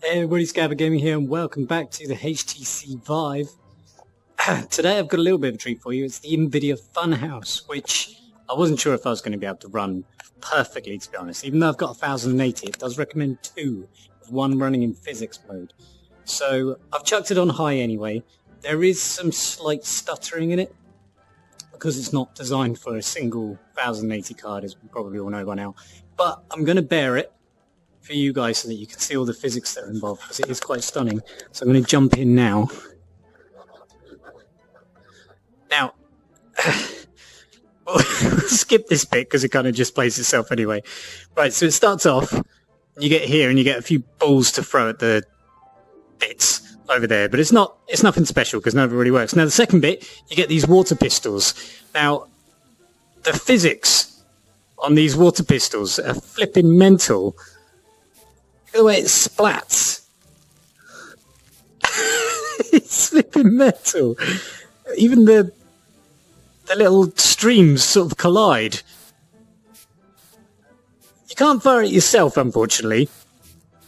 Hey everybody, Scabber Gaming here, and welcome back to the HTC Vive. Today I've got a little bit of a treat for you. It's the Nvidia Funhouse, which I wasn't sure if I was going to be able to run perfectly, to be honest. Even though I've got 1080, it does recommend two, with one running in physics mode. So I've chucked it on high anyway. There is some slight stuttering in it, because it's not designed for a single 1080 card, as we probably all know by now. But I'm going to bear it for you guys so that you can see all the physics that are involved, because it is quite stunning. So I'm going to jump in now. Now, we'll skip this bit because it kind of just plays itself anyway. Right, so it starts off, you get here and you get a few balls to throw at the bits over there, but it's nothing special because none of it really works. Now the second bit, you get these water pistols. Now, the physics on these water pistols are flipping mental. Look at the way it splats. It's flipping mental. Even the little streams sort of collide. You can't fire it yourself, unfortunately,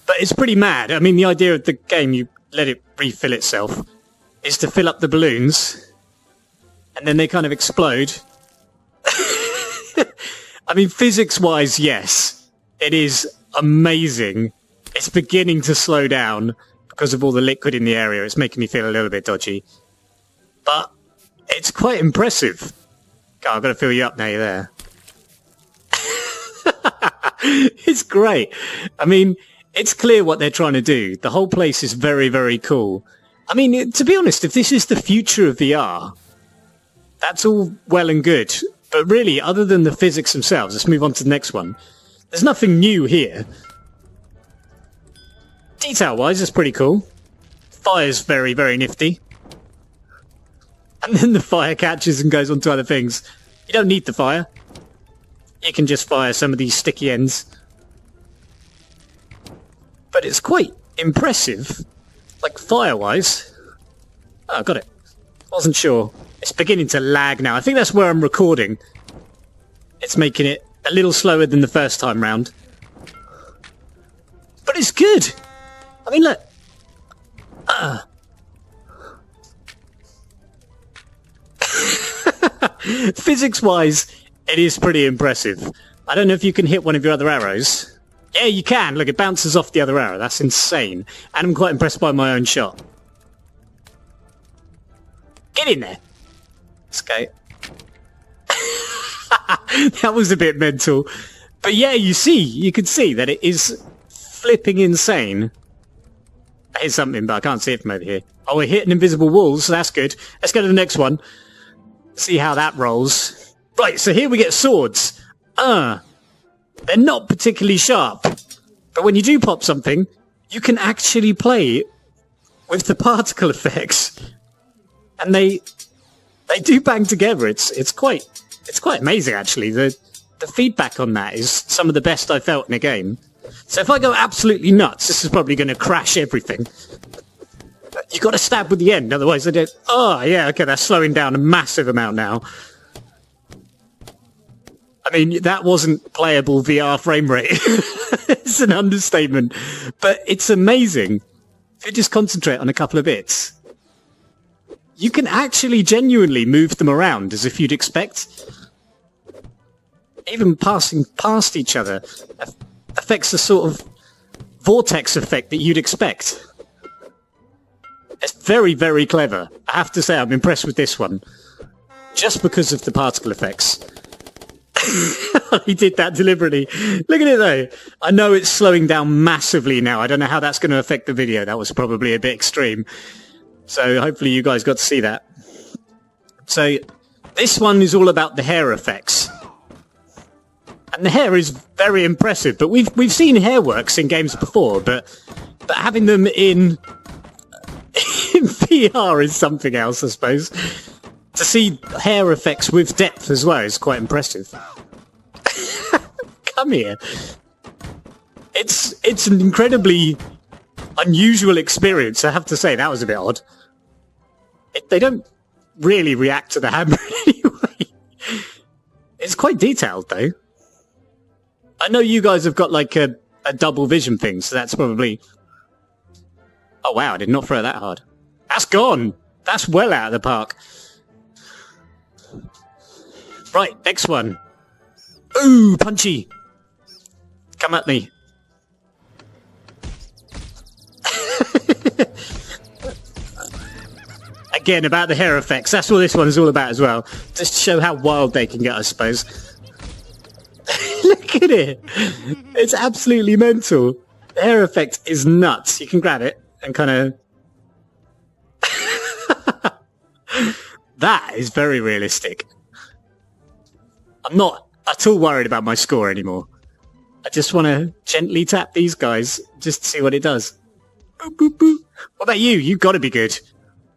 but it's pretty mad. I mean, the idea of the game, you let it refill itself, is to fill up the balloons, and then they kind of explode. I mean, physics-wise, yes, it is amazing. It's beginning to slow down because of all the liquid in the area. It's making me feel a little bit dodgy. But it's quite impressive. God, I've got to fill you up now you're there. It's great. I mean, it's clear what they're trying to do. The whole place is very, very cool. I mean, to be honest, if this is the future of VR, that's all well and good. But really, other than the physics themselves, let's move on to the next one. There's nothing new here. Detail-wise, it's pretty cool. Fire's very, very nifty. And then the fire catches and goes on to other things. You don't need the fire. You can just fire some of these sticky ends. But it's quite impressive. Like, fire-wise. Oh, got it. Wasn't sure. It's beginning to lag now. I think that's where I'm recording. It's making it a little slower than the first time round. But it's good! I mean, look. Physics-wise, it is pretty impressive. I don't know if you can hit one of your other arrows. Yeah, you can. Look, it bounces off the other arrow. That's insane. And I'm quite impressed by my own shot. Get in there. Let's go. That was a bit mental. But yeah, you can see that it is flipping insane. I hit something, but I can't see it from over here. Oh, we're hitting invisible walls, so that's good. Let's go to the next one. See how that rolls. Right, so here we get swords. They're not particularly sharp. But when you do pop something, you can actually play with the particle effects. And they do bang together. It's quite amazing, actually. The feedback on that is some of the best I've felt in a game. So if I go absolutely nuts, this is probably going to crash everything. You've got to stab with the end, otherwise I don't... Oh, yeah, okay, that's slowing down a massive amount now. I mean, that wasn't playable VR frame rate. It's an understatement. But it's amazing. If you just concentrate on a couple of bits, you can actually genuinely move them around as if you'd expect. Even passing past each other affects the sort of vortex effect that you'd expect. It's very, very clever. I have to say, I'm impressed with this one. Just because of the particle effects. He did that deliberately. Look at it, though. I know it's slowing down massively now. I don't know how that's going to affect the video. That was probably a bit extreme. So hopefully you guys got to see that. So this one is all about the hair effects. And the hair is very impressive, but we've seen hair works in games before, but having them in VR is something else, I suppose. To see hair effects with depth as well is quite impressive. Come here. It's an incredibly unusual experience, I have to say. That was a bit odd. They don't really react to the hammer anyway. It's quite detailed, though. I know you guys have got like a double vision thing, so that's probably Oh wow, I did not throw that hard. That's gone! That's well out of the park. Right, next one. Ooh, punchy! Come at me. Again, about the hair effects. That's what this one is all about as well. Just to show how wild they can get, I suppose. Look at it! It's absolutely mental. The hair effect is nuts. You can grab it and kind of... That is very realistic. I'm not at all worried about my score anymore. I just want to gently tap these guys just to see what it does. Boop, boop, boop. What about you? You've got to be good.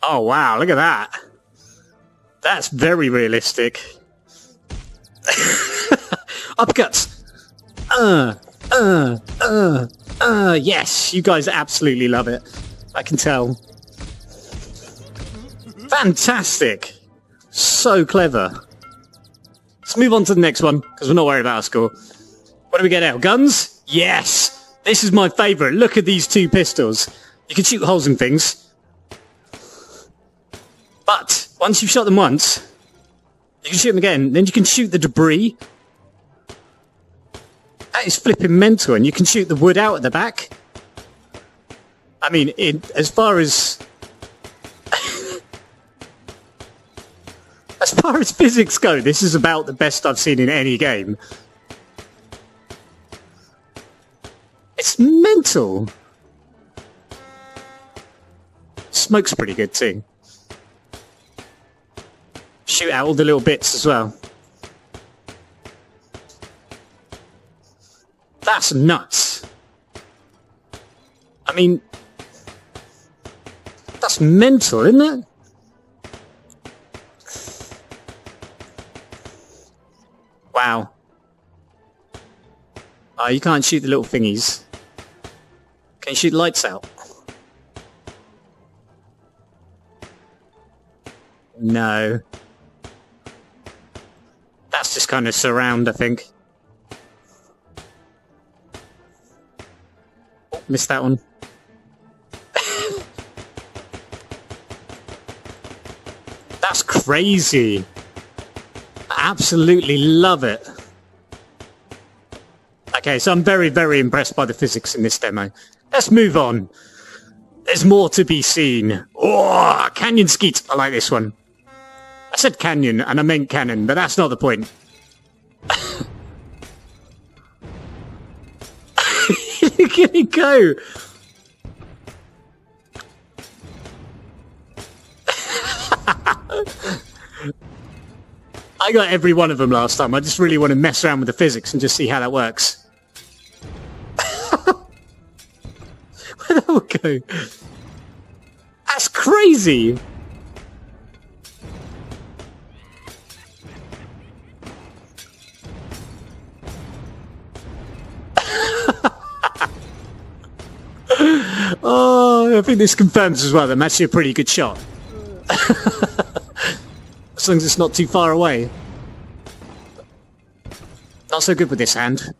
Oh, wow. Look at that. That's very realistic. Uppercuts. Yes, you guys absolutely love it. I can tell. Fantastic. So clever. Let's move on to the next one, because we're not worried about our score. What do we get now? Guns? Yes! This is my favourite. Look at these two pistols. You can shoot holes in things. But, once you've shot them once, you can shoot them again. Then you can shoot the debris. That is flipping mental. And you can shoot the wood out at the back. I mean, as far as... As far as physics go, this is about the best I've seen in any game. It's mental. Smoke's pretty good too. Shoot out all the little bits as well. That's nuts. I mean, that's mental, isn't it? Wow. Oh, you can't shoot the little thingies. Can you shoot lights out? No. That's just kind of surround, I think. Oh, missed that one. That's crazy. I absolutely love it. Okay, so I'm very, very impressed by the physics in this demo. Let's move on. There's more to be seen. Oh, canyon skeet. I like this one. I said canyon, and I meant cannon, but that's not the point. Look at it go. I got every one of them last time. I just really want to mess around with the physics and just see how that works. Where that will go? That's crazy! Oh, I think this confirms as well that I'm actually a pretty good shot. As long as it's not too far away. Not so good with this hand.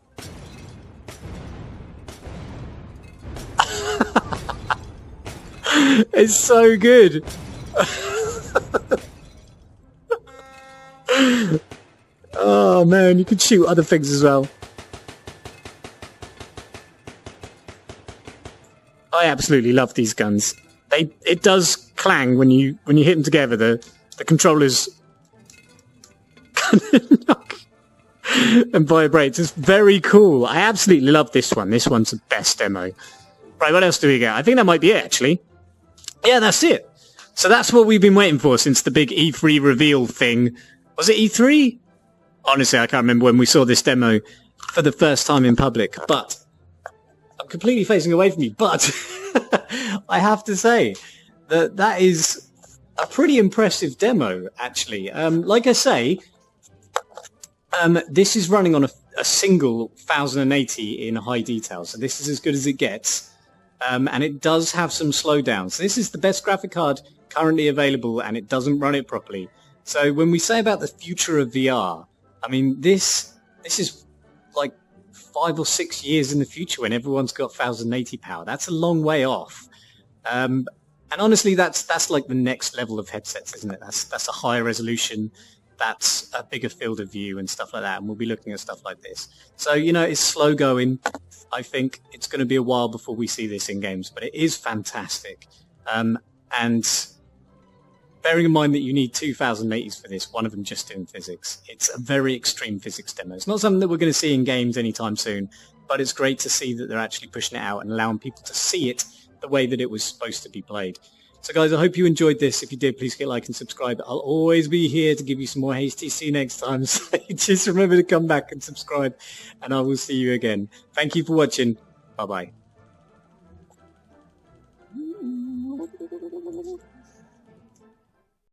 It's so good. Oh man, you can shoot other things as well. I absolutely love these guns. It does clang when you hit them together. The controllers kind of knock and vibrates. It's very cool. I absolutely love this one. This one's the best demo. Right, what else do we get? I think that might be it, actually. Yeah, that's it. So that's what we've been waiting for since the big E3 reveal thing. Was it E3? Honestly, I can't remember when we saw this demo for the first time in public, but I'm completely facing away from you. But I have to say that is a pretty impressive demo, actually. Like I say, this is running on a single 1080 in high detail, so this is as good as it gets. And it does have some slowdowns. This is the best graphic card currently available, and it doesn't run it properly. So when we say about the future of VR, I mean, this is like 5 or 6 years in the future when everyone's got 1080 power. That's a long way off. And honestly, that's like the next level of headsets, isn't it? That's a higher resolution, that's a bigger field of view and stuff like that. And we'll be looking at stuff like this. So, you know, it's slow going. I think it's going to be a while before we see this in games, but it is fantastic. And bearing in mind that you need 2,080s for this, one of them just doing physics. It's a very extreme physics demo. It's not something that we're going to see in games anytime soon, but it's great to see that they're actually pushing it out and allowing people to see it the way that it was supposed to be played. So guys, I hope you enjoyed this. If you did, please hit like and subscribe. I'll always be here to give you some more HTC next time. So just remember to come back and subscribe, and I will see you again. Thank you for watching. Bye-bye.